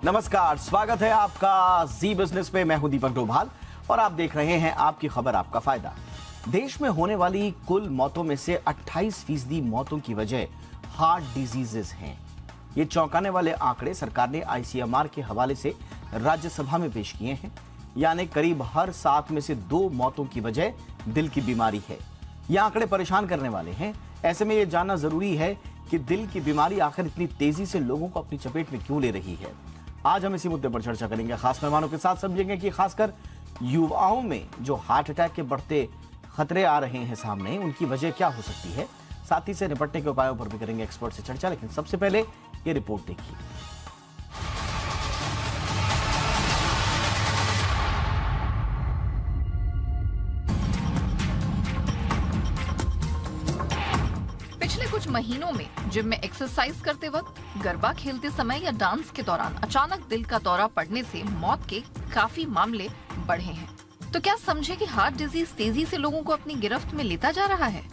नमस्कार, स्वागत है आपका जी बिजनेस पे। मैं हूं दीपक डोभाल और आप देख रहे हैं आपकी खबर आपका फायदा। देश में होने वाली कुल मौतों में से 28% मौतों की वजह हार्ट डिजीजेस हैं। ये चौंकाने वाले आंकड़े सरकार ने आईसीएमआर के हवाले से राज्यसभा में पेश किए हैं। यानी करीब हर 7 में से 2 मौतों की वजह दिल की बीमारी है। ये आंकड़े परेशान करने वाले हैं। ऐसे में ये जानना जरूरी है कि दिल की बीमारी आखिर इतनी तेजी से लोगों को अपनी चपेट में क्यों ले रही है। आज हम इसी मुद्दे पर चर्चा करेंगे। खास मेहमानों के साथ समझेंगे कि खासकर युवाओं में जो हार्ट अटैक के बढ़ते खतरे आ रहे हैं सामने, उनकी वजह क्या हो सकती है। साथ ही से निपटने के उपायों पर भी करेंगे एक्सपर्ट से चर्चा। लेकिन सबसे पहले ये रिपोर्ट देखिए। पिछले कुछ महीनों में जिम में एक्सरसाइज करते वक्त, गरबा खेलते समय या डांस के दौरान अचानक दिल का दौरा पड़ने से मौत के काफी मामले बढ़े हैं। तो क्या समझे कि हार्ट डिजीज तेजी से लोगों को अपनी गिरफ्त में लेता जा रहा है?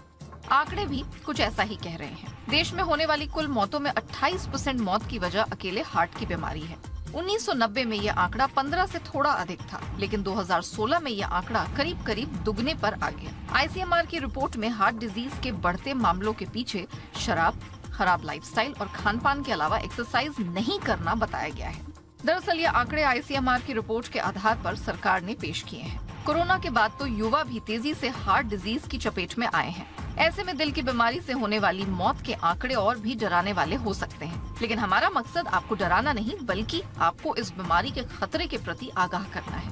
आंकड़े भी कुछ ऐसा ही कह रहे हैं। देश में होने वाली कुल मौतों में 28% मौत की वजह अकेले हार्ट की बीमारी है। 1990 में यह आंकड़ा 15 से थोड़ा अधिक था, लेकिन 2016 में यह आंकड़ा करीब करीब दुगने पर आ गया। आईसीएमआर की रिपोर्ट में हार्ट डिजीज के बढ़ते मामलों के पीछे शराब, खराब लाइफस्टाइल और खान पान के अलावा एक्सरसाइज नहीं करना बताया गया है। दरअसल ये आंकड़े आईसीएमआर की रिपोर्ट के आधार पर सरकार ने पेश किए हैं। कोरोना के बाद तो युवा भी तेजी से हार्ट डिजीज की चपेट में आए हैं। ऐसे में दिल की बीमारी से होने वाली मौत के आंकड़े और भी डराने वाले हो सकते हैं। लेकिन हमारा मकसद आपको डराना नहीं, बल्कि आपको इस बीमारी के खतरे के प्रति आगाह करना है।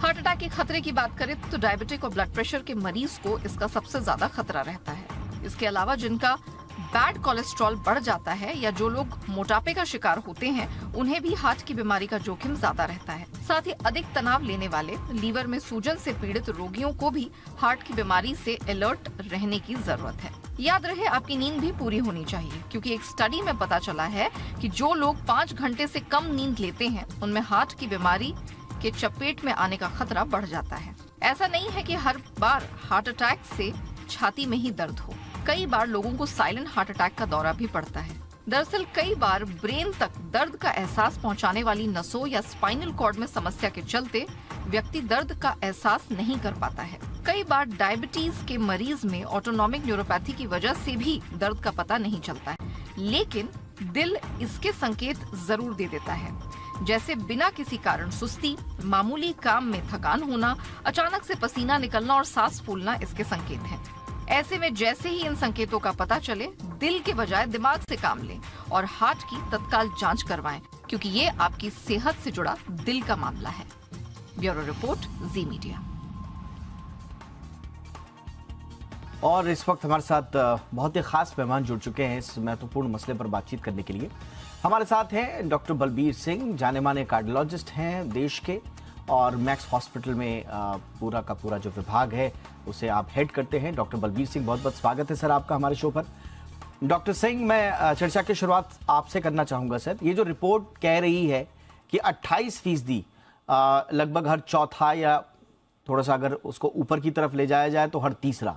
हार्ट अटैक के खतरे की बात करें तो डायबिटिक और ब्लड प्रेशर के मरीज को इसका सबसे ज्यादा खतरा रहता है। इसके अलावा जिनका बैड कोलेस्ट्रॉल बढ़ जाता है या जो लोग मोटापे का शिकार होते हैं, उन्हें भी हार्ट की बीमारी का जोखिम ज्यादा रहता है। साथ ही अधिक तनाव लेने वाले, लीवर में सूजन से पीड़ित रोगियों को भी हार्ट की बीमारी से अलर्ट रहने की जरूरत है। याद रहे, आपकी नींद भी पूरी होनी चाहिए, क्योंकि एक स्टडी में पता चला है कि जो लोग 5 घंटे से कम नींद लेते हैं, उनमें हार्ट की बीमारी के चपेट में आने का खतरा बढ़ जाता है। ऐसा नहीं है कि हर बार हार्ट अटैक से छाती में ही दर्द हो। कई बार लोगों को साइलेंट हार्ट अटैक का दौरा भी पड़ता है। दरअसल कई बार ब्रेन तक दर्द का एहसास पहुंचाने वाली नसों या स्पाइनल कॉर्ड में समस्या के चलते व्यक्ति दर्द का एहसास नहीं कर पाता है। कई बार डायबिटीज के मरीज में ऑटोनॉमिक न्यूरोपैथी की वजह से भी दर्द का पता नहीं चलता है, लेकिन दिल इसके संकेत जरूर दे देता है। जैसे बिना किसी कारण सुस्ती, मामूली काम में थकान होना, अचानक से पसीना निकलना और सांस फूलना इसके संकेत हैं। ऐसे में जैसे ही इन संकेतों का पता चले, दिल के बजाय दिमाग से काम लें और हार्ट की तत्काल जांच करवाएं, क्योंकि ये आपकी सेहत से जुड़ा दिल का मामला है। ब्यूरो रिपोर्ट, जी मीडिया। और इस वक्त हमारे साथ बहुत ही खास मेहमान जुड़ चुके हैं इस महत्वपूर्ण मसले पर बातचीत करने के लिए। हमारे साथ हैं डॉक्टर बलबीर सिंह, जाने माने कार्डियोलॉजिस्ट हैं देश के, और मैक्स हॉस्पिटल में पूरा का पूरा जो विभाग है उसे आप हेड करते हैं। डॉक्टर बलबीर सिंह, बहुत बहुत स्वागत है सर आपका हमारे शो पर। डॉक्टर सिंह, मैं चर्चा की शुरुआत आपसे करना चाहूँगा सर। ये जो रिपोर्ट कह रही है कि 28% लगभग हर चौथा, या थोड़ा सा अगर उसको ऊपर की तरफ ले जाया जाए तो हर तीसरा,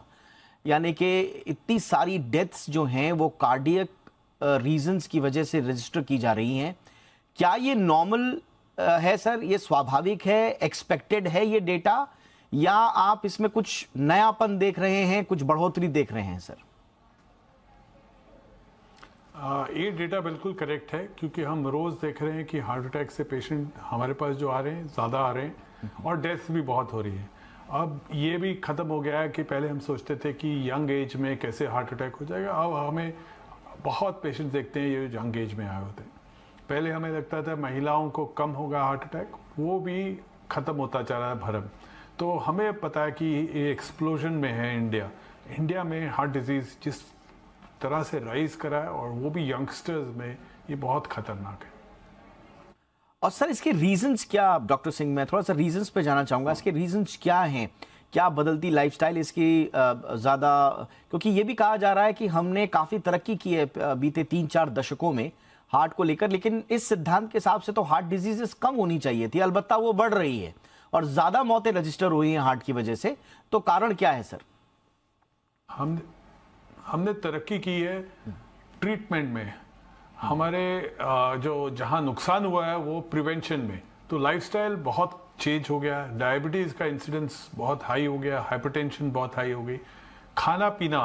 यानी कि इतनी सारी डेथ्स जो हैं वो कार्डियक रीजंस की वजह से रजिस्टर की जा रही हैं। क्या ये नॉर्मल है सर? ये स्वाभाविक है, एक्सपेक्टेड है ये डेटा, या आप इसमें कुछ नयापन देख रहे हैं, कुछ बढ़ोतरी देख रहे हैं सर? ये डेटा बिल्कुल करेक्ट है, क्योंकि हम रोज देख रहे हैं कि हार्ट अटैक से पेशेंट हमारे पास जो आ रहे हैं ज़्यादा आ रहे हैं और डेथ्स भी बहुत हो रही है। अब ये भी ख़त्म हो गया है कि पहले हम सोचते थे कि यंग एज में कैसे हार्ट अटैक हो जाएगा। अब हमें बहुत पेशेंट देखते हैं ये यंग एज में आए होते हैं। पहले हमें लगता था महिलाओं को कम होगा हार्ट अटैक, वो भी ख़त्म होता जा रहा है भरम। तो हमें पता है कि ये एक्सप्लोजन में है इंडिया में हार्ट डिजीज़ जिस तरह से राइज करा है, और वो भी यंगस्टर्स में, ये बहुत खतरनाक है। और सर इसके रीजंस क्या, डॉक्टर सिंह, मैं थोड़ा सा रीजंस पे जाना चाहूँगा। इसके रीजंस क्या हैं? क्या बदलती लाइफस्टाइल इसकी ज़्यादा, क्योंकि ये भी कहा जा रहा है कि हमने काफ़ी तरक्की की है बीते 3-4 दशकों में हार्ट को लेकर, लेकिन इस सिद्धांत के हिसाब से तो हार्ट डिजीजेस कम होनी चाहिए थी, अलबत्ता वो बढ़ रही है और ज़्यादा मौतें रजिस्टर हुई हैं हार्ट की वजह से। तो कारण क्या है सर? हमने तरक्की की है ट्रीटमेंट में। हमारे जो जहाँ नुकसान हुआ है वो प्रिवेंशन में। तो लाइफस्टाइल बहुत चेंज हो गया, डायबिटीज़ का इंसिडेंस बहुत हाई हो गया, हाइपरटेंशन बहुत हाई हो गई, खाना पीना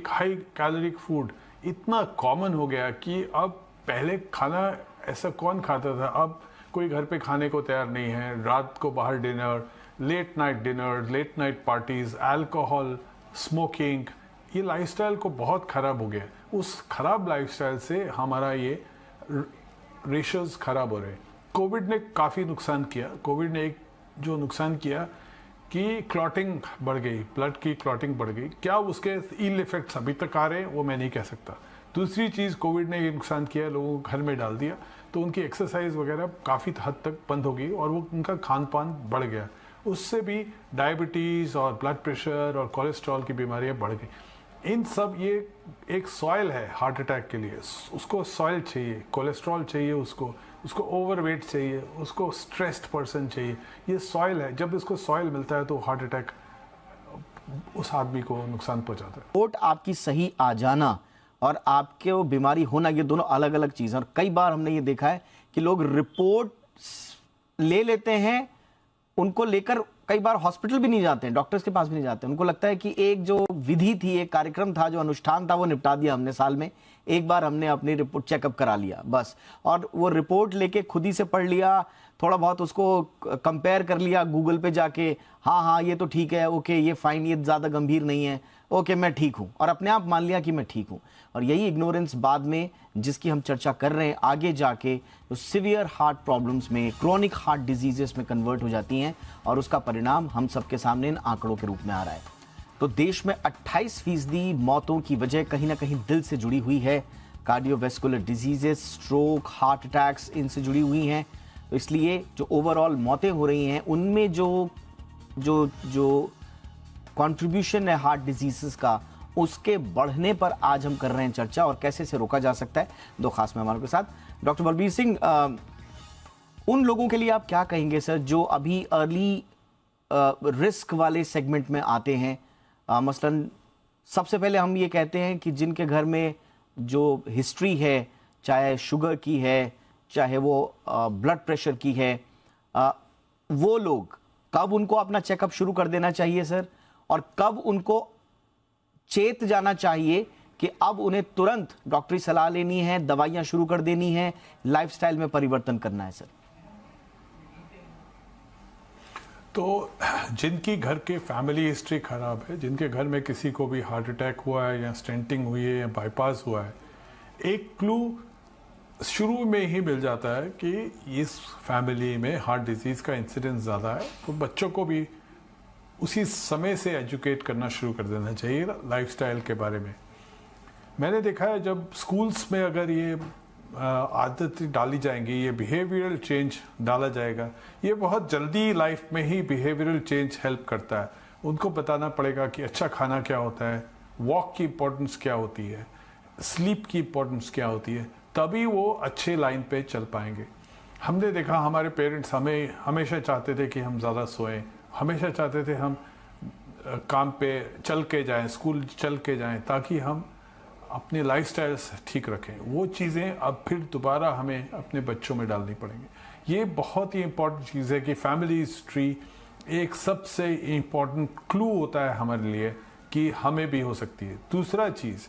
हाई कैलोरिक फूड इतना कॉमन हो गया कि अब पहले खाना ऐसा कौन खाता था, अब कोई घर पे खाने को तैयार नहीं है। रात को बाहर dinner, late night parties, alcohol, smoking, ये लाइफस्टाइल को बहुत ख़राब हो गया। उस खराब लाइफस्टाइल से हमारा ये रेशोज खराब हो रहे हैं। कोविड ने काफ़ी नुकसान किया। कोविड ने एक जो नुकसान किया कि क्लॉटिंग बढ़ गई, ब्लड की क्लॉटिंग बढ़ गई। क्या उसके इल इफेक्ट्स अभी तक आ रहे हैं वो मैं नहीं कह सकता। दूसरी चीज़, कोविड ने ये नुकसान किया, लोगों को घर में डाल दिया, तो उनकी एक्सरसाइज वगैरह काफ़ी हद तक बंद हो गई और वो उनका खान पान बढ़ गया। उससे भी डायबिटीज़ और ब्लड प्रेशर और कोलेस्ट्रॉल की बीमारियां बढ़ गई। इन सब ये एक सॉइल है हार्ट अटैक के लिए। उसको सॉइल चाहिए, कोलेस्ट्रॉल चाहिए, उसको ओवरवेट चाहिए, उसको स्ट्रेस्ड पर्सन चाहिए। ये सॉइल है, जब इसको सॉइल मिलता है तो हार्ट अटैक उस आदमी को नुकसान पहुंचाता है। रिपोर्ट आपकी सही आ जाना और आपके वो बीमारी होना, ये दोनों अलग अलग चीज़ हैं। और कई बार हमने ये देखा है कि लोग रिपोर्ट ले लेते हैं, उनको लेकर कई बार हॉस्पिटल भी नहीं जाते हैं, डॉक्टर्स के पास भी नहीं जाते हैं। उनको लगता है कि एक जो विधि थी, एक कार्यक्रम था, जो अनुष्ठान था, वो निपटा दिया हमने साल में एक बार, हमने अपनी रिपोर्ट चेकअप करा लिया बस। और वो रिपोर्ट लेके खुद ही से पढ़ लिया, थोड़ा बहुत उसको कंपेयर कर लिया गूगल पे जाके, हाँ ये तो ठीक है, ओके ये फाइन, ये ज़्यादा गंभीर नहीं है, ओके मैं ठीक हूँ, और अपने आप मान लिया कि मैं ठीक हूँ। और यही इग्नोरेंस बाद में, जिसकी हम चर्चा कर रहे हैं, आगे जाके जो सीवियर हार्ट प्रॉब्लम्स में, क्रोनिक हार्ट डिजीजेस में कन्वर्ट हो जाती हैं, और उसका परिणाम हम सबके सामने इन आंकड़ों के रूप में आ रहा है। तो देश में 28% मौतों की वजह कहीं ना कहीं दिल से जुड़ी हुई है। Cardiovascular diseases, stroke, heart attacks इनसे जुड़ी हुई हैं। तो इसलिए जो ओवरऑल मौतें हो रही हैं, उनमें जो कंट्रीब्यूशन है हार्ट डिजीजेस का, उसके बढ़ने पर आज हम कर रहे हैं चर्चा, और कैसे इसे रोका जा सकता है। दो खास मेहमानों के साथ। डॉक्टर बलबीर सिंह, उन लोगों के लिए आप क्या कहेंगे सर जो अभी अर्ली रिस्क वाले सेगमेंट में आते हैं? मसलन सबसे पहले हम ये कहते हैं कि जिनके घर में जो हिस्ट्री है, चाहे शुगर की है, चाहे वो ब्लड प्रेशर की है, वो लोग कब उनको अपना चेकअप शुरू कर देना चाहिए सर, और कब उनको चेत जाना चाहिए कि अब उन्हें तुरंत डॉक्टरी सलाह लेनी है, दवाइयां शुरू कर देनी है, लाइफस्टाइल में परिवर्तन करना है सर? तो जिनकी घर के फैमिली हिस्ट्री खराब है, जिनके घर में किसी को भी हार्ट अटैक हुआ है या स्टेंटिंग हुई है या बाईपास हुआ है, एक क्लू शुरू में ही मिल जाता है कि इस फैमिली में हार्ट डिजीज़ का इंसिडेंस ज़्यादा है। तो बच्चों को भी उसी समय से एजुकेट करना शुरू कर देना चाहिए लाइफस्टाइल के बारे में। मैंने देखा है जब स्कूल्स में अगर ये आदत डाली जाएंगी, ये बिहेवियरल चेंज डाला जाएगा, ये बहुत जल्दी लाइफ में ही बिहेवियरल चेंज हेल्प करता है। उनको बताना पड़ेगा कि अच्छा खाना क्या होता है, वॉक की इम्पोर्टेंस क्या होती है, स्लीप की इम्पोर्टेंस क्या होती है, तभी वो अच्छे लाइन पे चल पाएंगे। हमने देखा हमारे पेरेंट्स हमें हमेशा चाहते थे कि हम ज़्यादा सोएं, हमेशा चाहते थे हम काम पे चल के जाएं, स्कूल चल के जाएं, ताकि हम अपने लाइफस्टाइल ठीक रखें। वो चीज़ें अब फिर दोबारा हमें अपने बच्चों में डालनी पड़ेंगी। ये बहुत ही इम्पोर्टेंट चीज़ है कि फैमिली हिस्ट्री एक सबसे इम्पोर्टेंट क्लू होता है हमारे लिए कि हमें भी हो सकती है। दूसरा चीज़,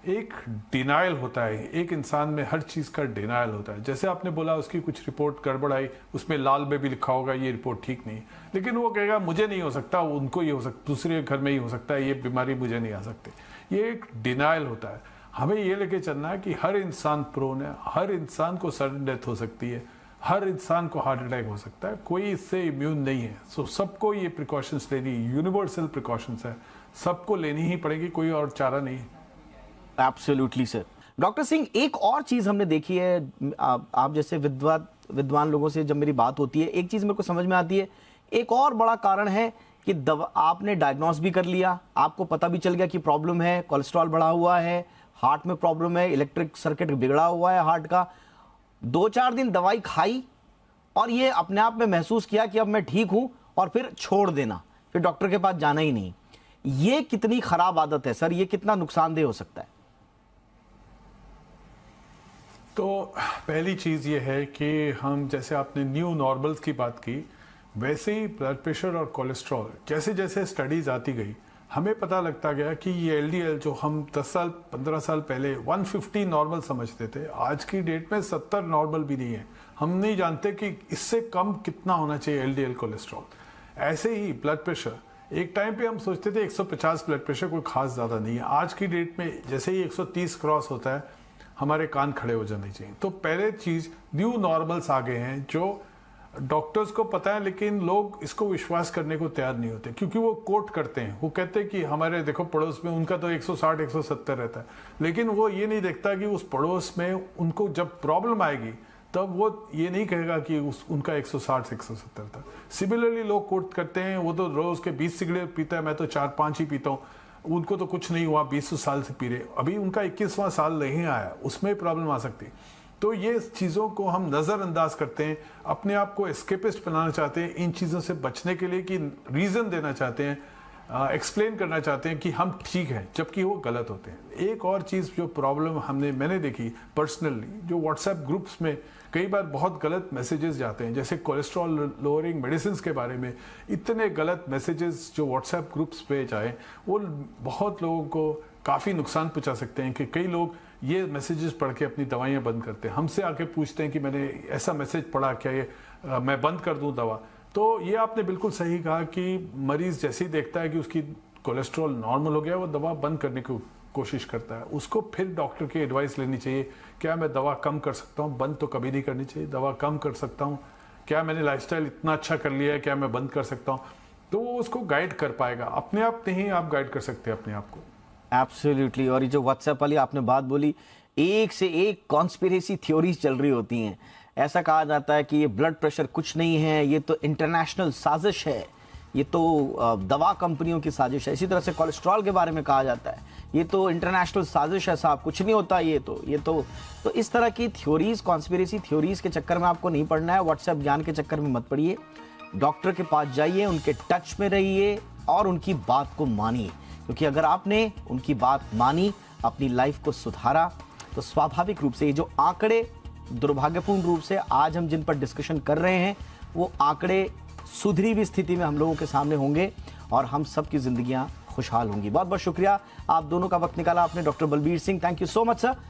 एक डिनाइल होता है, एक इंसान में हर चीज़ का डिनाइल होता है। जैसे आपने बोला उसकी कुछ रिपोर्ट गड़बड़ आई, उसमें लाल में भी लिखा होगा ये रिपोर्ट ठीक नहीं, लेकिन वो कहेगा मुझे नहीं हो सकता, उनको ये हो सकता, दूसरे घर में ही हो सकता है, ये बीमारी मुझे नहीं आ सकती। ये एक डिनाइल होता है। हमें ये लेके चलना है कि हर इंसान प्रोन है, हर इंसान को सडन डेथ हो सकती है, हर इंसान को हार्ट अटैक हो सकता है, कोई इससे इम्यून नहीं है। सो सबको ये प्रिकॉशंस लेनी, यूनिवर्सल प्रिकॉशंस है, सबको लेनी ही पड़ेगी, कोई और चारा नहीं है। Absolutely sir. डॉक्टर सिंह, एक और चीज हमने देखी है, आप जैसे विद्वान लोगों से जब मेरी बात होती है, एक चीज मेरे को समझ में आती है, एक और बड़ा कारण है कि आपने डायग्नोस भी कर लिया, आपको पता भी चल गया कि प्रॉब्लम है, कोलेस्ट्रॉल बढ़ा हुआ है, हार्ट में प्रॉब्लम है, इलेक्ट्रिक सर्किट बिगड़ा हुआ है हार्ट का, 2-4 दिन दवाई खाई और ये अपने आप में महसूस किया कि अब मैं ठीक हूं, और फिर छोड़ देना, फिर डॉक्टर के पास जाना ही नहीं। ये कितनी खराब आदत है सर, ये कितना नुकसानदेह हो सकता है? तो पहली चीज़ ये है कि हम, जैसे आपने न्यू नॉर्मल्स की बात की, वैसे ही ब्लड प्रेशर और कोलेस्ट्रॉल जैसे जैसे स्टडीज़ आती गई, हमें पता लगता गया कि ये एलडीएल जो हम 10 साल 15 साल पहले 150 नॉर्मल समझते थे, आज की डेट में 70 नॉर्मल भी नहीं है। हम नहीं जानते कि इससे कम कितना होना चाहिए एलडीएल कोलेस्ट्रॉल। ऐसे ही ब्लड प्रेशर, एक टाइम पे हम सोचते थे 150 ब्लड प्रेशर कोई खास ज़्यादा नहीं है। आज की डेट में जैसे ही 130 क्रॉस होता है, हमारे कान खड़े हो जाने चाहिए। तो पहले चीज़, न्यू नॉर्मल्स आ गए हैं जो डॉक्टर्स को पता है, लेकिन लोग इसको विश्वास करने को तैयार नहीं होते, क्योंकि वो कोट करते हैं। वो कहते हैं कि हमारे देखो पड़ोस में उनका तो 160 170 रहता है, लेकिन वो ये नहीं देखता कि उस पड़ोस में उनको जब प्रॉब्लम आएगी तब वो ये नहीं कहेगा कि उनका 160 170 था। सिमिलरली लोग कोट करते हैं, वो तो रोज के 20 सिगरेट पीता है, मैं तो 4-5 ही पीता हूँ, उनको तो कुछ नहीं हुआ, 20 साल से पी रहे, अभी उनका 21वां साल नहीं आया, उसमें प्रॉब्लम आ सकती है। तो ये चीज़ों को हम नज़रअंदाज करते हैं, अपने आप को एस्केपिस्ट बनाना चाहते हैं इन चीज़ों से बचने के लिए, कि रीज़न देना चाहते हैं, एक्सप्लेन करना चाहते हैं कि हम ठीक हैं, जबकि वो गलत होते हैं। एक और चीज़ जो प्रॉब्लम मैंने देखी पर्सनली, जो व्हाट्सएप ग्रुप्स में कई बार बहुत गलत मैसेजेस जाते हैं, जैसे कोलेस्ट्रॉल लोअरिंग मेडिसिन के बारे में इतने गलत मैसेजेस जो व्हाट्सएप ग्रुप्स पे जाए, वो बहुत लोगों को काफ़ी नुकसान पहुंचा सकते हैं। कि कई लोग ये मैसेजेस पढ़ के अपनी दवाइयाँ बंद करते हैं, हमसे आके पूछते हैं कि मैंने ऐसा मैसेज पढ़ा, क्या ये मैं बंद कर दूँ दवा। तो ये आपने बिल्कुल सही कहा कि मरीज़ जैसे ही देखता है कि उसकी कोलेस्ट्रॉल नॉर्मल हो गया, वो दवा बंद करने की कोशिश करता है। उसको फिर डॉक्टर की एडवाइस लेनी चाहिए, क्या मैं दवा कम कर सकता हूँ, बंद तो कभी नहीं करनी चाहिए, दवा कम कर सकता हूँ, क्या मैंने लाइफस्टाइल इतना अच्छा कर लिया है, क्या मैं बंद कर सकता हूँ। तो वो उसको गाइड कर पाएगा, अपने आप नहीं आप गाइड कर सकते अपने आप को। एब्सोल्युटली। और ये जो व्हाट्सएप वाली आपने बात बोली, एक से एक कॉन्स्पिरेसी थ्योरीज चल रही होती हैं। ऐसा कहा जाता है कि ये ब्लड प्रेशर कुछ नहीं है, ये तो इंटरनेशनल साजिश है, ये तो दवा कंपनियों की साजिश है। इसी तरह से कोलेस्ट्रॉल के बारे में कहा जाता है, ये तो इंटरनेशनल साजिश है साहब, कुछ नहीं होता, ये तो इस तरह की थ्योरीज, कॉन्स्पिरेसी थ्योरीज के चक्कर में आपको नहीं पड़ना है, व्हाट्सएप ज्ञान के चक्कर में मत पड़िए। डॉक्टर के पास जाइए, उनके टच में रहिए और उनकी बात को मानिए, क्योंकि अगर आपने उनकी बात मानी, अपनी लाइफ को सुधारा, तो स्वाभाविक रूप से ये जो आंकड़े दुर्भाग्यपूर्ण रूप से आज हम जिन पर डिस्कशन कर रहे हैं, वो आंकड़े सुधरी हुई स्थिति में हम लोगों के सामने होंगे और हम सबकी जिंदगियां खुशहाल होंगी। बहुत बहुत शुक्रिया आप दोनों का वक्त निकाला आपने, doctor Balbir Singh, thank you so much sir.